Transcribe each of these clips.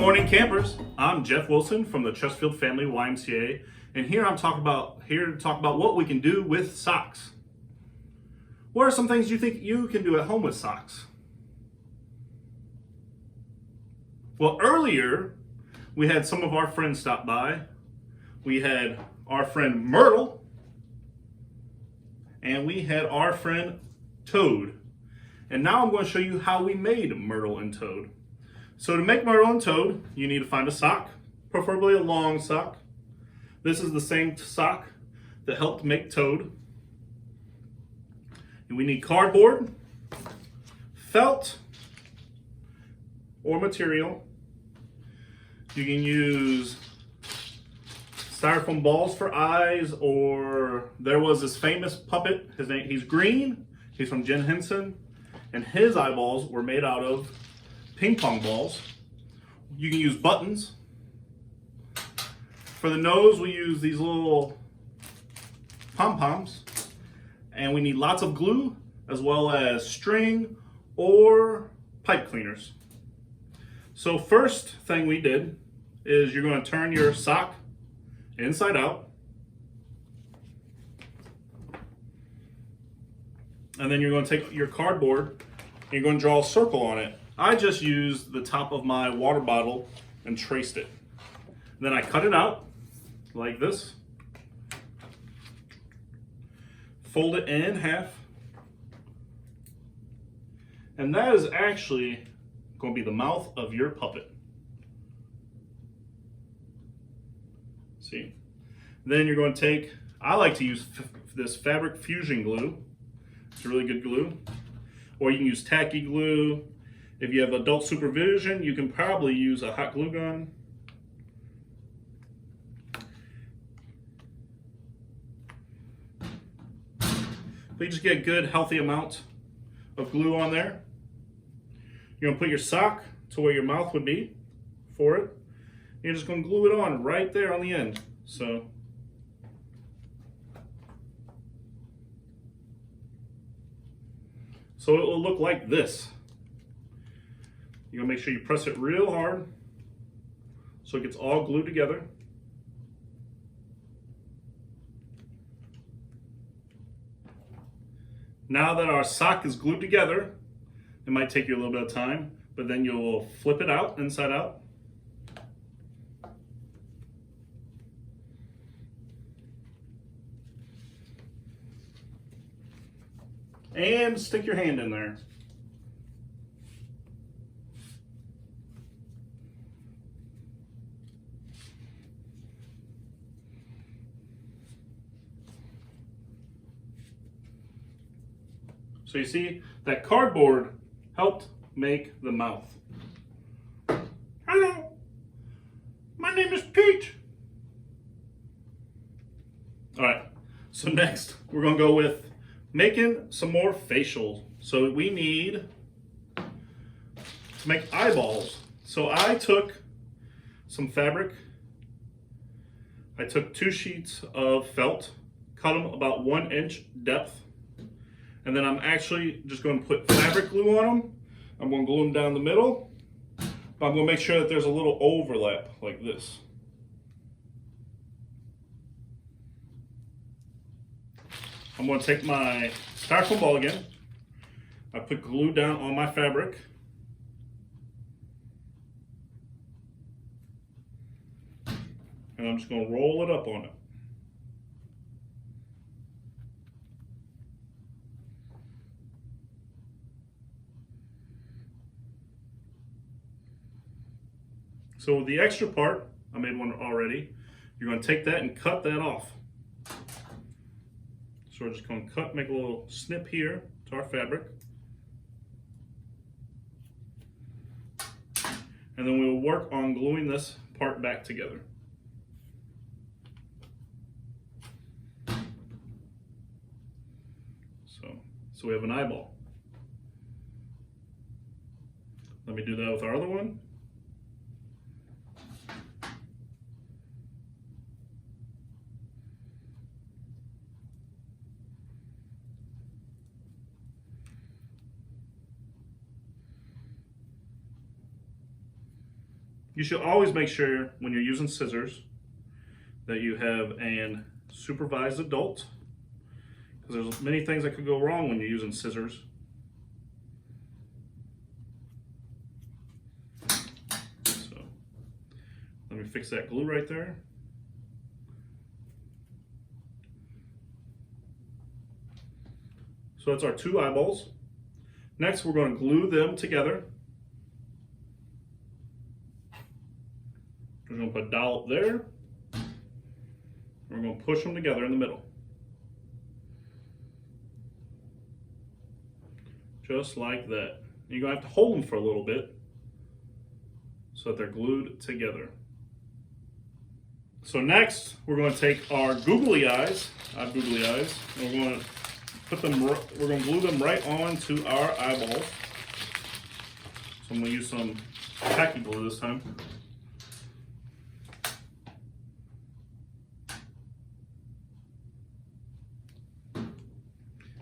morning, campers. I'm Jeff Wilson from the Chesterfield Family YMCA, and here to talk about what we can do with socks. What are some things you think you can do at home with socks? Well, earlier we had some of our friends stop by. We had our friend Myrtle, and we had our friend Toad. And now I'm going to show you how we made Myrtle and Toad. So to make Myrtle and Toad, you need to find a sock, preferably a long sock. This is the same sock that helped make Toad. And we need cardboard, felt, or material. You can use styrofoam balls for eyes, or there was this famous puppet, he's green, he's from Jim Henson, and his eyeballs were made out of ping pong balls. You can use buttons. For the nose, we use these little pom-poms, and we need lots of glue as well as string or pipe cleaners. So first thing we did is you're going to turn your sock inside out, and then you're going to take your cardboard and you're going to draw a circle on it. I just used the top of my water bottle and traced it. Then I cut it out like this, fold it in half, and that is actually going to be the mouth of your puppet. See? Then you're going to take, I like to use this fabric fusion glue. It's a really good glue. Or you can use tacky glue. If you have adult supervision, you can probably use a hot glue gun. But you just get a good, healthy amount of glue on there. You're going to put your sock to where your mouth would be for it. You're just going to glue it on right there on the end. So it will look like this. You're gonna make sure you press it real hard so it gets all glued together. Now that our sock is glued together, it might take you a little bit of time, but then you'll flip it out, inside out. And stick your hand in there. So you see, that cardboard helped make the mouth. Hello, my name is Pete. All right, so next we're gonna go with making some more facials. So we need to make eyeballs. So I took some fabric. I took 2 sheets of felt, cut them about 1 inch depth. And then I'm actually just going to put fabric glue on them. I'm going to glue them down the middle. But I'm going to make sure that there's a little overlap like this. I'm going to take my styrofoam ball again. I put glue down on my fabric. And I'm just going to roll it up on it. So the extra part, I made one already. You're going to take that and cut that off. So we're just going to make a little snip here to our fabric. And then we'll work on gluing this part back together. So we have an eyeball. Let me do that with our other one. You should always make sure when you're using scissors that you have an supervised adult, because there's many things that could go wrong when you're using scissors. So let me fix that glue right there. So that's our two eyeballs. Next, we're going to glue them together. We're going to put a dollop there. We're going to push them together in the middle. Just like that. You're going to have to hold them for a little bit so that they're glued together. So next, we're going to take our googly eyes, and we're going to we're going to glue them right onto our eyeballs. So I'm going to use some tacky glue this time.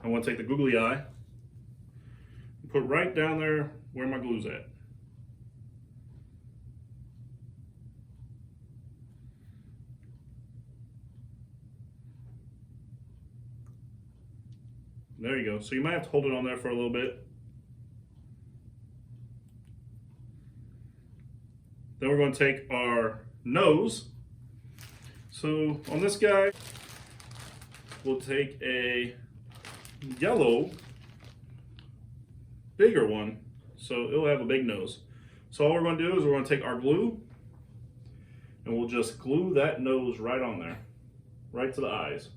I want to take the googly eye and put right down there where my glue's at. There you go. So you might have to hold it on there for a little bit. Then we're going to take our nose. So on this guy, we'll take a yellow, bigger one, so it'll have a big nose. So all we're going to do is we're going to take our glue and we'll just glue that nose right on there, right to the eyes.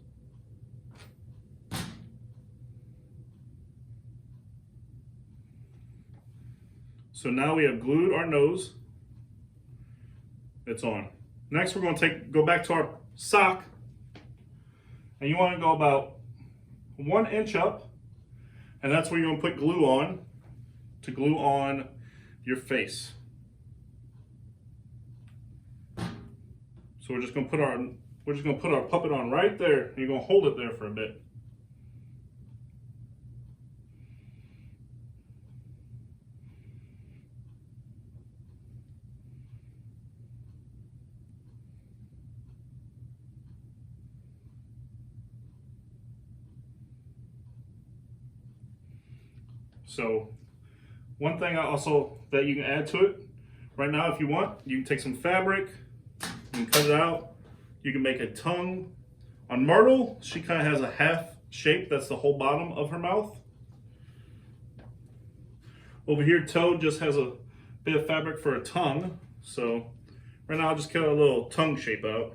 So now we have glued our nose. It's on. Next we're going to go back to our sock, and you want to go about 1 inch up, and that's where you're going to put glue on to glue on your face. So we're just going to put our puppet on right there, and you're going to hold it there for a bit. So one thing also that you can add to it right now, if you want, you can take some fabric, you can cut it out, you can make a tongue. On Myrtle, she kind of has a half shape, that's the whole bottom of her mouth. Over here, Toad just has a bit of fabric for a tongue, so right now I'll just cut a little tongue shape out.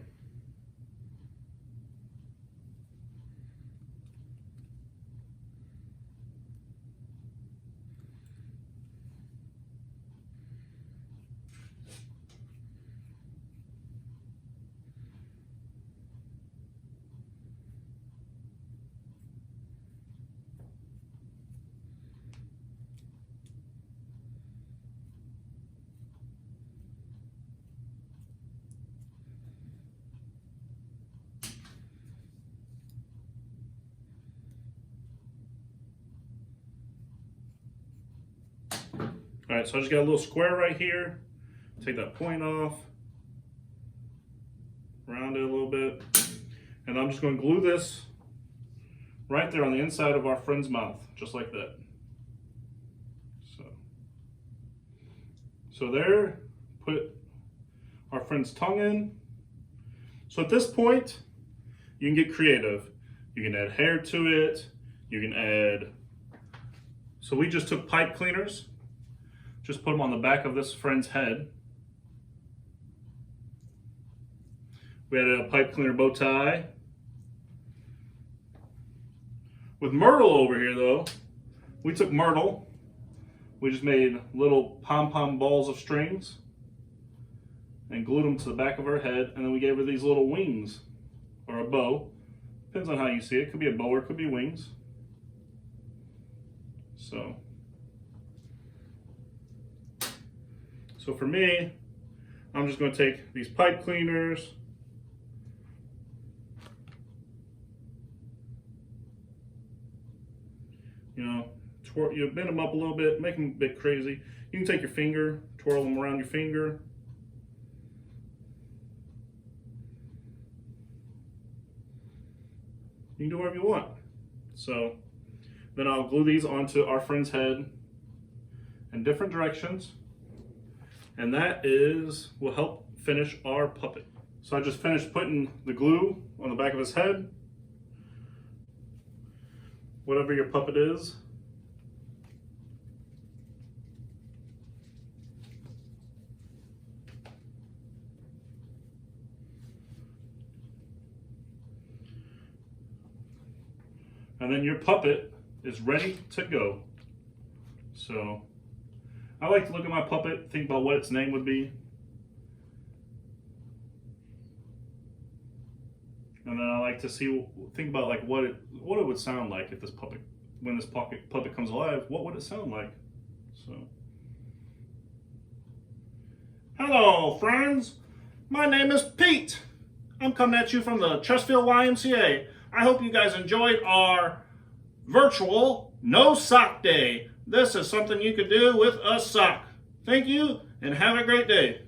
All right, so I just got a little square right here. Take that point off, round it a little bit, and I'm just going to glue this right there on the inside of our friend's mouth, just like that. So there, put our friend's tongue in. So at this point, you can get creative. You can add hair to it. You can add, so we just took pipe cleaners, just put them on the back of this friend's head. We added a pipe cleaner bow tie. With Myrtle over here though, we took Myrtle, we just made little pom-pom balls of strings and glued them to the back of her head, and then we gave her these little wings, or a bow. Depends on how you see it. It could be a bow or it could be wings. So for me, I'm just going to take these pipe cleaners, you bend them up a little bit, make them a bit crazy. You can take your finger, twirl them around your finger, You can do whatever you want. So then I'll glue these onto our friend's head in different directions. And that will help finish our puppet. So I just finished putting the glue on the back of his head. Whatever your puppet is. And then your puppet is ready to go. So I like to look at my puppet, think about what its name would be. And then I like to think about like what it would sound like if when this puppet comes alive, what would it sound like? So, hello friends, my name is Pete. I'm coming at you from the Chesterfield YMCA. I hope you guys enjoyed our virtual No Sock Day. This is something you could do with a sock. Thank you and have a great day.